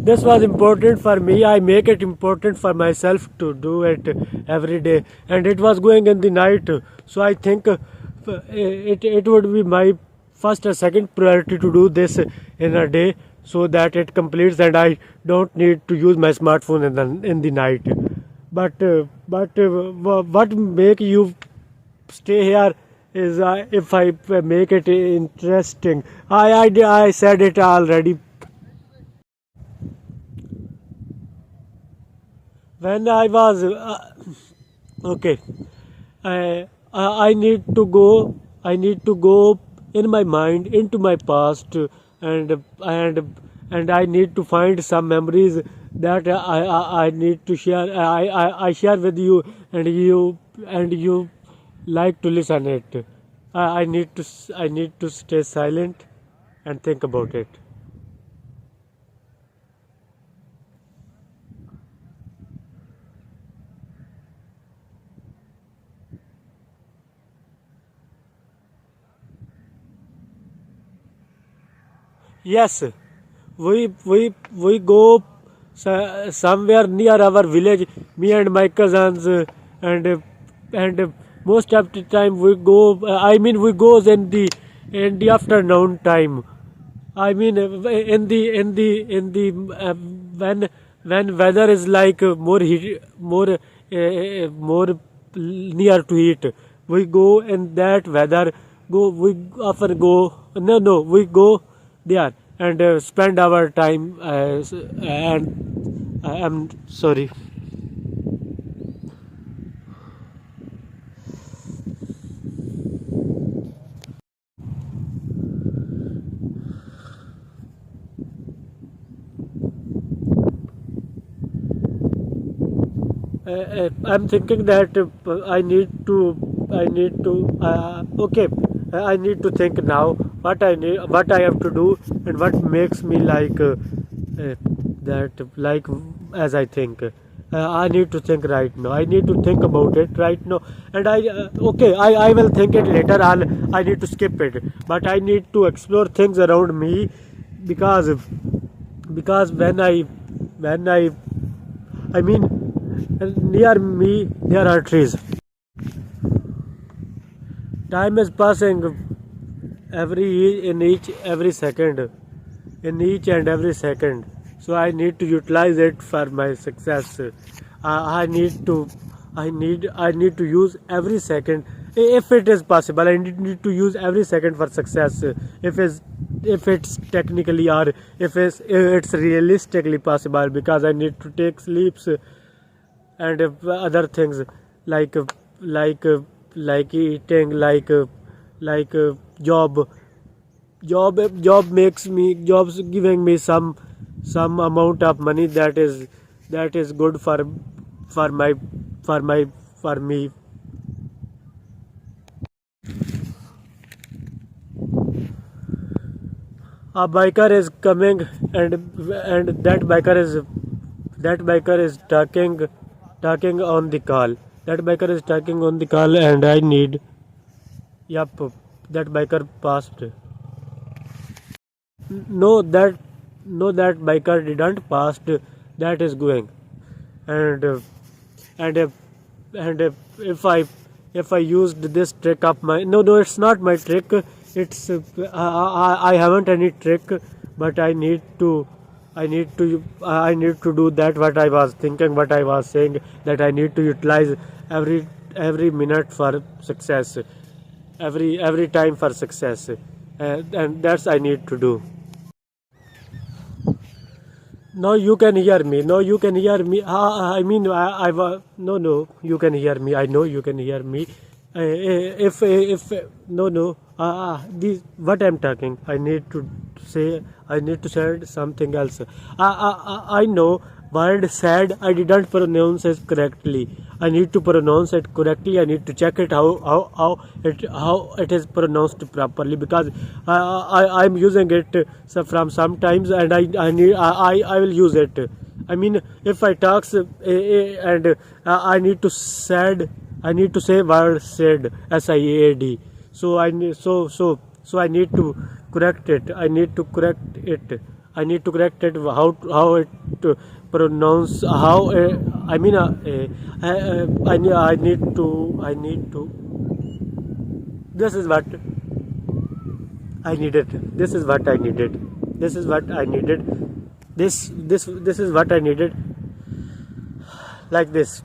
This was important for me. I make it important for myself to do it every day, and it was going in the night. So I think it would be my first or second priority to do this in a day, so that it completes and I don't need to use my smartphone in the night. But what make you stay here is if I make it interesting. I said it already. When I was okay, I need to go. I need to go in my mind into my past, and I need to find some memories that I need to share. I share with you, and you like to listen it. I need to stay silent and think about it. Yes, we go somewhere near our village. Me and my cousins, and most of the time we go. I mean, we goes in the afternoon time. I mean, in the when weather is like more heat, more near to heat, we go in that weather. Go we often go. No, we go there and spend our time. And I'm sorry. I'm thinking that I need to, okay, I need to think now what I have to do, and what makes me like that, like as I think. I need to think right now. I need to think about it right now, and okay. I will think it later. I need to skip it, but I need to explore things around me, because when I mean, near me there are trees. Time is passing every second, in each and every second. So I need to utilize it for my success. I need to I need to use every second, if it is possible. I need to use every second for success. If it's technically, or if it's realistically possible, because I need to take sleeps, and other things, like like like eating, like jobs giving me some amount of money, that is good for my for my for me. A biker is coming, and that biker is talking on the call. That biker is talking on the call, and I need. Yup, that biker passed. No, that biker didn't passed. That is going, and and uh, and if I used this trick of my, no, it's not my trick. It's I haven't any trick, but I need to do that, what I was thinking, what I was saying, that I need to utilize every minute for success, every time for success, and that's I need to do. No, you can hear me. No, you can hear me. I mean, no, you can hear me. I know you can hear me. If no, no, this what I'm talking. Say. I need to say something else. I know word said. I didn't pronounce it correctly. I need to pronounce it correctly. I need to check it how it is pronounced properly, because I'm using it from sometimes, and I will use it. I mean, if I talks, and I need to say word said, SIAD. So I need to correct it. I need to correct it. I need to correct it. How it pronounce. How I need to. This is what I needed. This is what I needed. This is what I needed. This is what I needed. Like this.